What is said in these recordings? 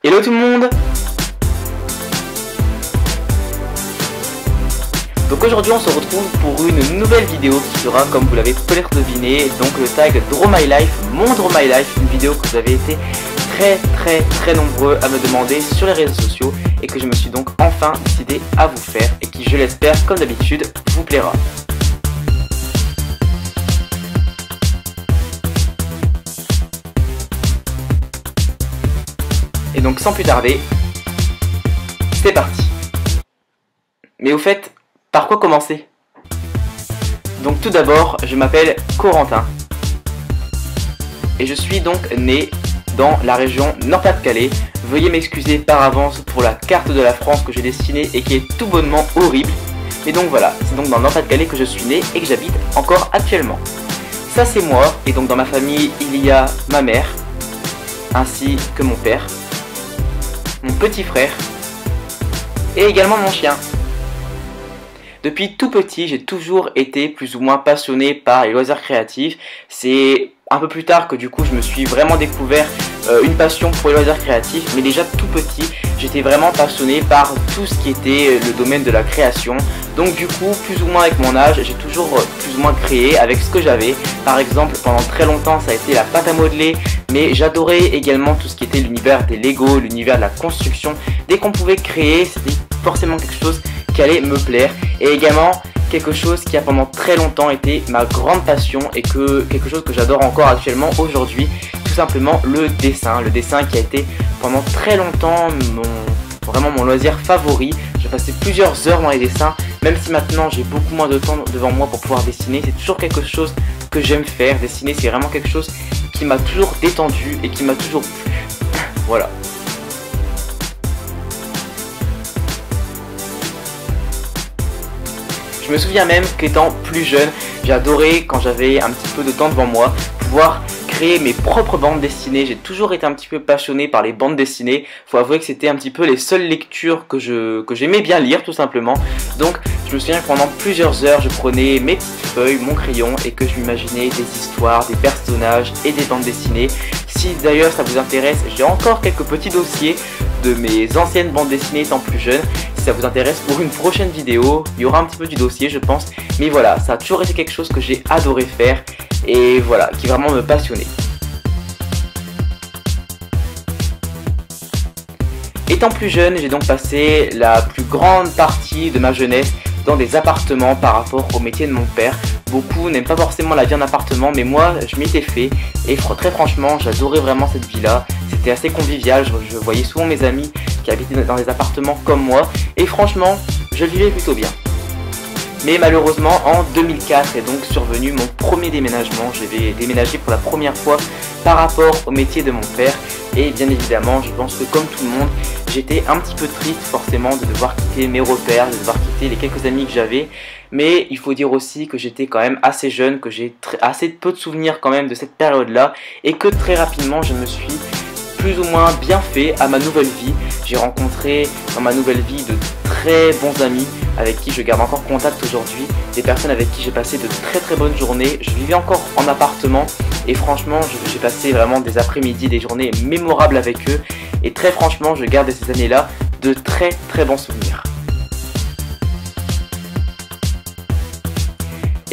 Hello tout le monde. Donc aujourd'hui on se retrouve pour une nouvelle vidéo qui sera, comme vous l'avez peut-être deviné, donc le tag Draw My Life, mon Draw My Life, une vidéo que vous avez été très nombreux à me demander sur les réseaux sociaux et que je me suis donc enfin décidé à vous faire et qui, je l'espère, comme d'habitude, vous plaira. Et donc sans plus tarder, c'est parti. Mais au fait, par quoi commencer? Donc tout d'abord, je m'appelle Corentin. Et je suis donc né dans la région Nord-Pas-de-Calais. Veuillez m'excuser par avance pour la carte de la France que j'ai dessinée et qui est tout bonnement horrible. Mais donc voilà, c'est donc dans le Nord-Pas-de-Calais que je suis né et que j'habite encore actuellement. Ça c'est moi, et donc dans ma famille il y a ma mère, ainsi que mon père, mon petit frère et également mon chien. Depuis tout petit, j'ai toujours été plus ou moins passionné par les loisirs créatifs. C'est un peu plus tard que du coup je me suis vraiment découvert une passion pour les loisirs créatifs, mais déjà tout petit, j'étais vraiment passionné par tout ce qui était le domaine de la création. Donc du coup, plus ou moins avec mon âge, j'ai toujours plus ou moins créé avec ce que j'avais. Par exemple, pendant très longtemps, ça a été la pâte à modeler, mais j'adorais également tout ce qui était l'univers des Lego, l'univers de la construction. Dès qu'on pouvait créer, c'était forcément quelque chose qui allait me plaire. Et également quelque chose qui a pendant très longtemps été ma grande passion et quelque chose que j'adore encore actuellement aujourd'hui, tout simplement le dessin qui a été pendant très longtemps vraiment mon loisir favori. J'ai passé plusieurs heures dans les dessins, même si maintenant j'ai beaucoup moins de temps devant moi pour pouvoir dessiner. C'est toujours quelque chose que j'aime faire. Dessiner, c'est vraiment quelque chose qui m'a toujours détendu et qui m'a toujours plu. Voilà. Je me souviens même qu'étant plus jeune, j'adorais, quand j'avais un petit peu de temps devant moi, pouvoir créer mes propres bandes dessinées. J'ai toujours été un petit peu passionné par les bandes dessinées. Faut avouer que c'était un petit peu les seules lectures que j'aimais bien lire, tout simplement. Donc je me souviens que pendant plusieurs heures, je prenais mes petites feuilles, mon crayon, et que je m'imaginais des histoires, des personnages et des bandes dessinées. Si d'ailleurs ça vous intéresse, j'ai encore quelques petits dossiers de mes anciennes bandes dessinées étant plus jeune. Si ça vous intéresse, pour une prochaine vidéo, il y aura un petit peu du dossier, je pense. Mais voilà, ça a toujours été quelque chose que j'ai adoré faire et voilà, qui vraiment me passionnait. Étant plus jeune, j'ai donc passé la plus grande partie de ma jeunesse dans des appartements par rapport au métier de mon père. Beaucoup n'aiment pas forcément la vie en appartement, mais moi je m'y étais fait et très franchement j'adorais vraiment cette vie là. C'était assez convivial, je voyais souvent mes amis qui habitaient dans des appartements comme moi et franchement je vivais plutôt bien. Mais malheureusement en 2004 est donc survenu mon premier déménagement. Je vais déménager pour la première fois par rapport au métier de mon père et bien évidemment je pense que comme tout le monde j'étais un petit peu triste forcément de devoir quitter mes repères, de devoir quitter les quelques amis que j'avais. Mais il faut dire aussi que j'étais quand même assez jeune, que j'ai assez peu de souvenirs quand même de cette période-là et que très rapidement je me suis plus ou moins bien fait à ma nouvelle vie. J'ai rencontré dans ma nouvelle vie de très bons amis avec qui je garde encore contact aujourd'hui, des personnes avec qui j'ai passé de très bonnes journées. Je vivais encore en appartement et franchement j'ai passé vraiment des après-midi, des journées mémorables avec eux et très franchement je garde de ces années-là de très bons souvenirs.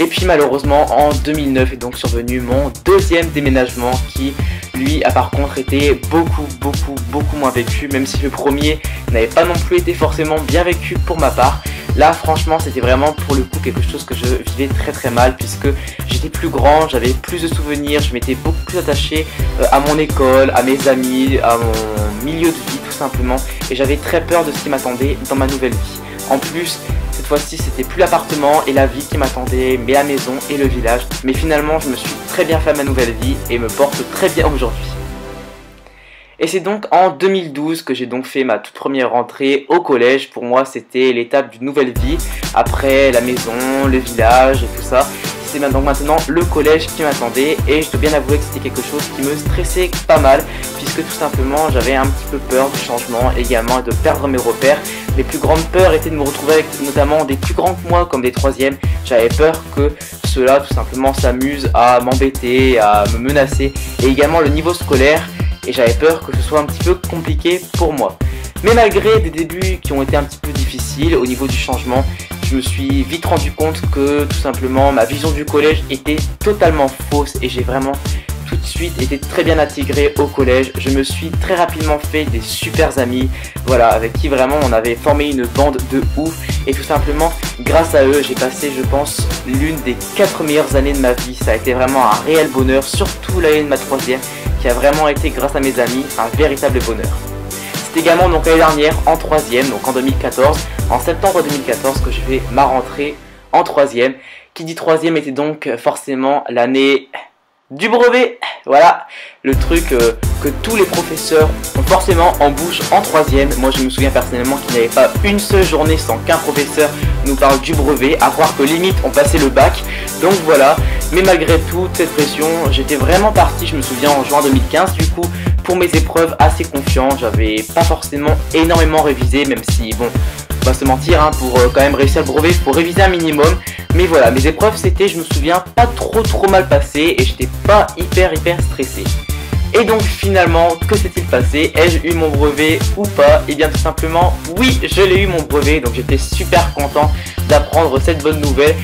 Et puis malheureusement en 2009 est donc survenu mon deuxième déménagement qui lui a par contre été beaucoup moins vécu, même si le premier n'avait pas non plus été forcément bien vécu pour ma part. Là franchement c'était vraiment pour le coup quelque chose que je vivais très mal puisque j'étais plus grand, j'avais plus de souvenirs, je m'étais beaucoup plus attaché à mon école, à mes amis, à mon milieu de vie tout simplement et j'avais très peur de ce qui m'attendait dans ma nouvelle vie. En plus, cette fois-ci, c'était plus l'appartement et la vie qui m'attendait, mais la maison et le village. Mais finalement, je me suis très bien fait à ma nouvelle vie et me porte très bien aujourd'hui. Et c'est donc en 2012 que j'ai donc fait ma toute première rentrée au collège. Pour moi, c'était l'étape d'une nouvelle vie. Après la maison, le village et tout ça. C'est donc maintenant le collège qui m'attendait et je dois bien avouer que c'était quelque chose qui me stressait pas mal puisque tout simplement j'avais un petit peu peur du changement également et de perdre mes repères. Mes plus grandes peurs étaient de me retrouver avec notamment des plus grands que moi comme des troisièmes. J'avais peur que ceux-là tout simplement s'amusent à m'embêter, à me menacer et également le niveau scolaire et j'avais peur que ce soit un petit peu compliqué pour moi. Mais malgré des débuts qui ont été un petit peu difficiles au niveau du changement, je me suis vite rendu compte que tout simplement ma vision du collège était totalement fausse et j'ai vraiment tout de suite été très bien intégré au collège. Je me suis très rapidement fait des super amis, voilà, avec qui vraiment on avait formé une bande de ouf et tout simplement grâce à eux j'ai passé, je pense, l'une des 4 meilleures années de ma vie. Ça a été vraiment un réel bonheur, surtout l'année de ma 3e qui a vraiment été, grâce à mes amis, un véritable bonheur. C'est également donc l'année dernière en 3e, donc en 2014, en septembre 2014 que j'ai fait ma rentrée en 3e. Qui dit 3e était donc forcément l'année du brevet. Voilà, le truc que tous les professeurs ont forcément en bouche en 3e. Moi je me souviens personnellement qu'il n'y avait pas une seule journée sans qu'un professeur nous parle du brevet, à croire que limite on passait le bac. Donc voilà, mais malgré toute cette pression, j'étais vraiment parti, je me souviens, en juin 2015 du coup, pour mes épreuves assez confiant. J'avais pas forcément énormément révisé, même si bon, pas se mentir, hein, pour quand même réussir le brevet, il faut réviser un minimum. Mais voilà, mes épreuves c'était, je me souviens, pas trop mal passé et j'étais pas hyper stressé. Et donc finalement, que s'est-il passé? Ai-je eu mon brevet ou pas? Et bien tout simplement, oui, je l'ai eu mon brevet, donc j'étais super content d'apprendre cette bonne nouvelle.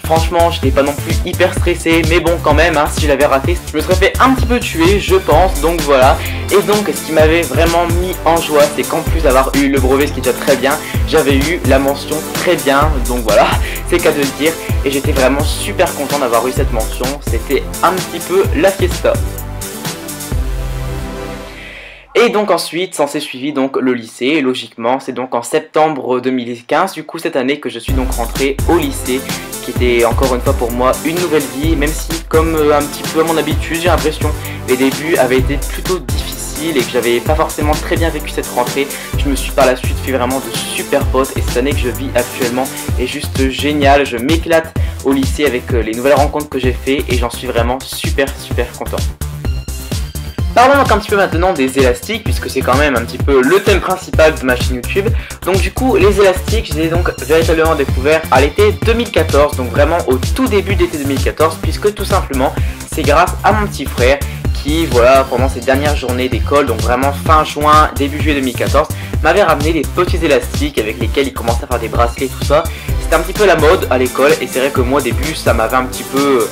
Franchement, je n'étais pas non plus hyper stressé, mais bon quand même, hein, si je l'avais raté, je me serais fait un petit peu tuer, je pense, donc voilà. Et donc, ce qui m'avait vraiment mis en joie, c'est qu'en plus d'avoir eu le brevet, ce qui est déjà très bien, j'avais eu la mention très bien, donc voilà, c'est qu'à de le dire. Et j'étais vraiment super content d'avoir eu cette mention, c'était un petit peu la fiesta. Et donc ensuite, s'est suivi donc le lycée, et logiquement, c'est donc en septembre 2015, du coup cette année que je suis donc rentré au lycée, qui était encore une fois pour moi une nouvelle vie, même si comme un petit peu à mon habitude, j'ai l'impression les débuts avaient été plutôt difficiles et que j'avais pas forcément très bien vécu cette rentrée. Je me suis par la suite fait vraiment de super potes et cette année que je vis actuellement est juste géniale. Je m'éclate au lycée avec les nouvelles rencontres que j'ai fait et j'en suis vraiment super content. Parlons donc un petit peu maintenant des élastiques, puisque c'est quand même un petit peu le thème principal de ma chaîne YouTube. Donc du coup, les élastiques, je les ai donc véritablement découverts à l'été 2014, donc vraiment au tout début de l'été 2014, puisque tout simplement, c'est grâce à mon petit frère qui, voilà, pendant ses dernières journées d'école, donc vraiment fin juin, début juillet 2014, m'avait ramené des petits élastiques avec lesquels il commençait à faire des bracelets, tout ça. C'était un petit peu la mode à l'école, et c'est vrai que moi au début, ça m'avait un petit peu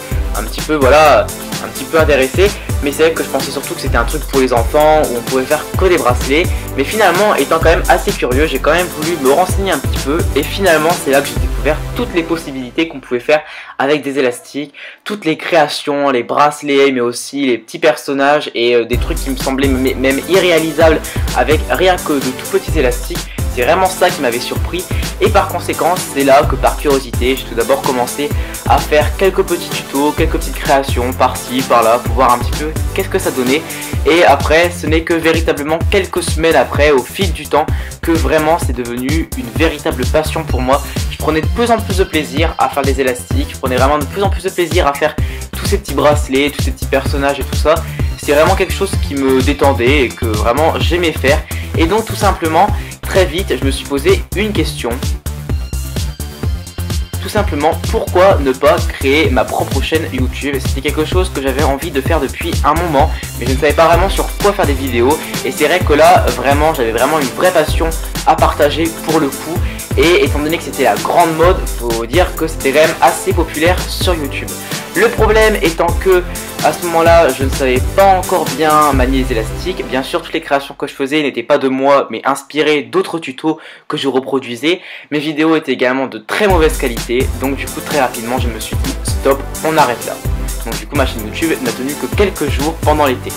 intéressé, mais c'est vrai que je pensais surtout que c'était un truc pour les enfants où on pouvait faire que des bracelets, mais finalement étant quand même assez curieux, j'ai quand même voulu me renseigner un petit peu et finalement c'est là que j'ai découvert toutes les possibilités qu'on pouvait faire avec des élastiques, toutes les créations, les bracelets, mais aussi les petits personnages et des trucs qui me semblaient même irréalisables avec rien que de tout petits élastiques. C'est vraiment ça qui m'avait surpris et par conséquent c'est là que par curiosité j'ai tout d'abord commencé à faire quelques petits tutos, quelques petites créations par-ci, par-là pour voir un petit peu qu'est-ce que ça donnait. Et après ce n'est que véritablement quelques semaines après, au fil du temps, que vraiment c'est devenu une véritable passion pour moi. Je prenais de plus en plus de plaisir à faire des élastiques, je prenais vraiment de plus en plus de plaisir à faire tous ces petits bracelets, tous ces petits personnages et tout ça. C'est vraiment quelque chose qui me détendait et que vraiment j'aimais faire. Et donc tout simplement, très vite, je me suis posé une question. Tout simplement, pourquoi ne pas créer ma propre chaîne YouTube? C'était quelque chose que j'avais envie de faire depuis un moment, mais je ne savais pas vraiment sur quoi faire des vidéos. Et c'est vrai que là, vraiment, j'avais vraiment une vraie passion à partager pour le coup. Et étant donné que c'était la grande mode, faut dire que c'était quand même assez populaire sur YouTube. Le problème étant que à ce moment-là, je ne savais pas encore bien manier les élastiques. Bien sûr, toutes les créations que je faisais n'étaient pas de moi, mais inspirées d'autres tutos que je reproduisais. Mes vidéos étaient également de très mauvaise qualité, donc du coup très rapidement, je me suis dit stop, on arrête là. Donc du coup, ma chaîne YouTube n'a tenu que quelques jours pendant l'été.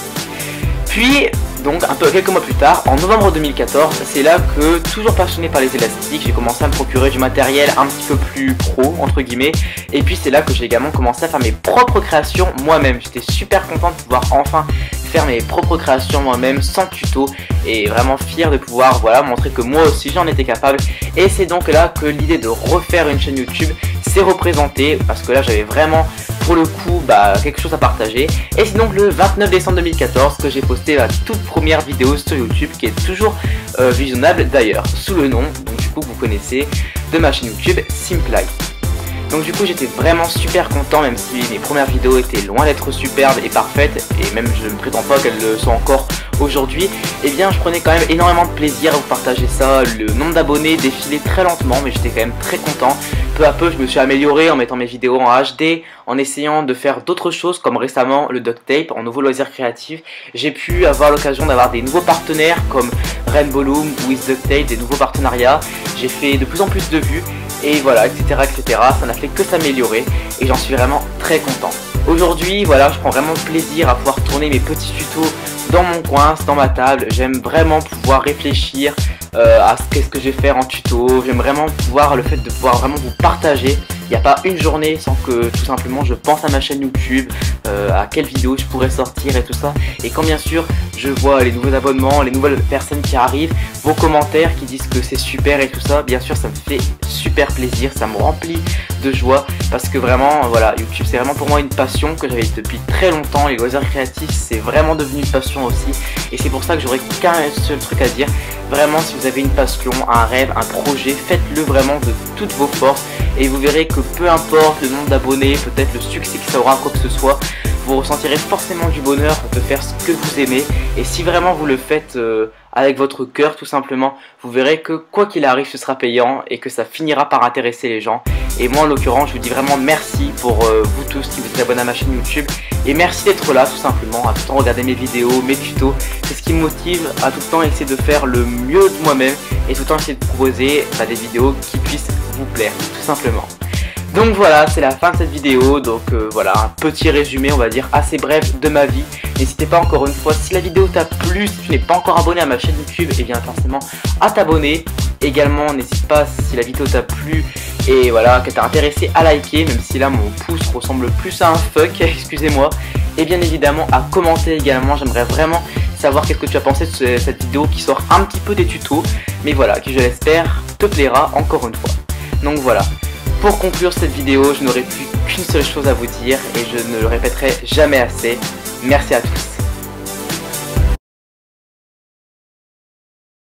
Puis, donc quelques mois plus tard, en novembre 2014, c'est là que, toujours passionné par les élastiques, j'ai commencé à me procurer du matériel un petit peu plus pro, entre guillemets. Et puis c'est là que j'ai également commencé à faire mes propres créations moi-même. J'étais super content de pouvoir enfin faire mes propres créations moi-même, sans tuto. Et vraiment fier de pouvoir, voilà, montrer que moi aussi j'en étais capable. Et c'est donc là que l'idée de refaire une chaîne YouTube s'est représentée, parce que là j'avais vraiment pour le coup quelque chose à partager. Et c'est donc le 29 décembre 2014 que j'ai posté la toute première vidéo sur YouTube, qui est toujours visionnable d'ailleurs sous le nom, donc du coup vous connaissez, de ma chaîne YouTube Simplai. Donc du coup j'étais vraiment super content, même si mes premières vidéos étaient loin d'être superbes et parfaites, et même je ne prétends pas qu'elles le sont encore aujourd'hui, eh bien je prenais quand même énormément de plaisir à vous partager ça. Le nombre d'abonnés défilait très lentement, mais j'étais quand même très content. Peu à peu je me suis amélioré en mettant mes vidéos en HD, en essayant de faire d'autres choses comme récemment le duct tape en nouveau loisir créatif. J'ai pu avoir l'occasion d'avoir des nouveaux partenaires comme Rainbow Loom, With Duct Tape, des nouveaux partenariats. J'ai fait de plus en plus de vues et voilà, etc. etc. Ça n'a fait que s'améliorer et j'en suis vraiment très content. Aujourd'hui, voilà, je prends vraiment plaisir à pouvoir tourner mes petits tutos dans mon coin, dans ma table. J'aime vraiment pouvoir réfléchir à ce que je vais faire en tuto. J'aime vraiment pouvoir, le fait de pouvoir vraiment vous partager. Il n'y a pas une journée sans que tout simplement je pense à ma chaîne YouTube, à quelle vidéo je pourrais sortir et tout ça. Et quand bien sûr je vois les nouveaux abonnements, les nouvelles personnes qui arrivent, vos commentaires qui disent que c'est super et tout ça, bien sûr ça me fait super plaisir, ça me remplit de joie parce que vraiment voilà, YouTube c'est vraiment pour moi une passion que j'avais depuis très longtemps. Les loisirs créatifs c'est vraiment devenu une passion aussi et c'est pour ça que j'aurais qu'un seul truc à dire. Vraiment, si vous avez une passion, un rêve, un projet, faites-le vraiment de toutes vos forces et vous verrez que peu importe le nombre d'abonnés, peut-être le succès que ça aura, quoi que ce soit, vous ressentirez forcément du bonheur de faire ce que vous aimez. Et si vraiment vous le faites avec votre cœur tout simplement, vous verrez que quoi qu'il arrive ce sera payant et que ça finira par intéresser les gens. Et moi en l'occurrence je vous dis vraiment merci pour vous tous qui vous êtes abonnés à ma chaîne YouTube. Et merci d'être là tout simplement, à tout le temps regarder mes vidéos, mes tutos. C'est ce qui me motive à tout le temps essayer de faire le mieux de moi-même et tout le temps essayer de proposer des vidéos qui puissent vous plaire tout simplement. Donc voilà, c'est la fin de cette vidéo, donc voilà, un petit résumé on va dire assez bref de ma vie. N'hésitez pas encore une fois, si la vidéo t'a plu, si tu n'es pas encore abonné à ma chaîne YouTube, et bien forcément à t'abonner. Également n'hésite pas si la vidéo t'a plu et voilà, que t'as intéressé à liker, même si là mon pouce ressemble plus à un fuck, excusez-moi. Et bien évidemment à commenter également, j'aimerais vraiment savoir qu'est-ce que tu as pensé de cette vidéo qui sort un petit peu des tutos, mais voilà, qui je l'espère te plaira encore une fois. Donc voilà. Pour conclure cette vidéo, je n'aurai plus qu'une seule chose à vous dire et je ne le répéterai jamais assez. Merci à tous.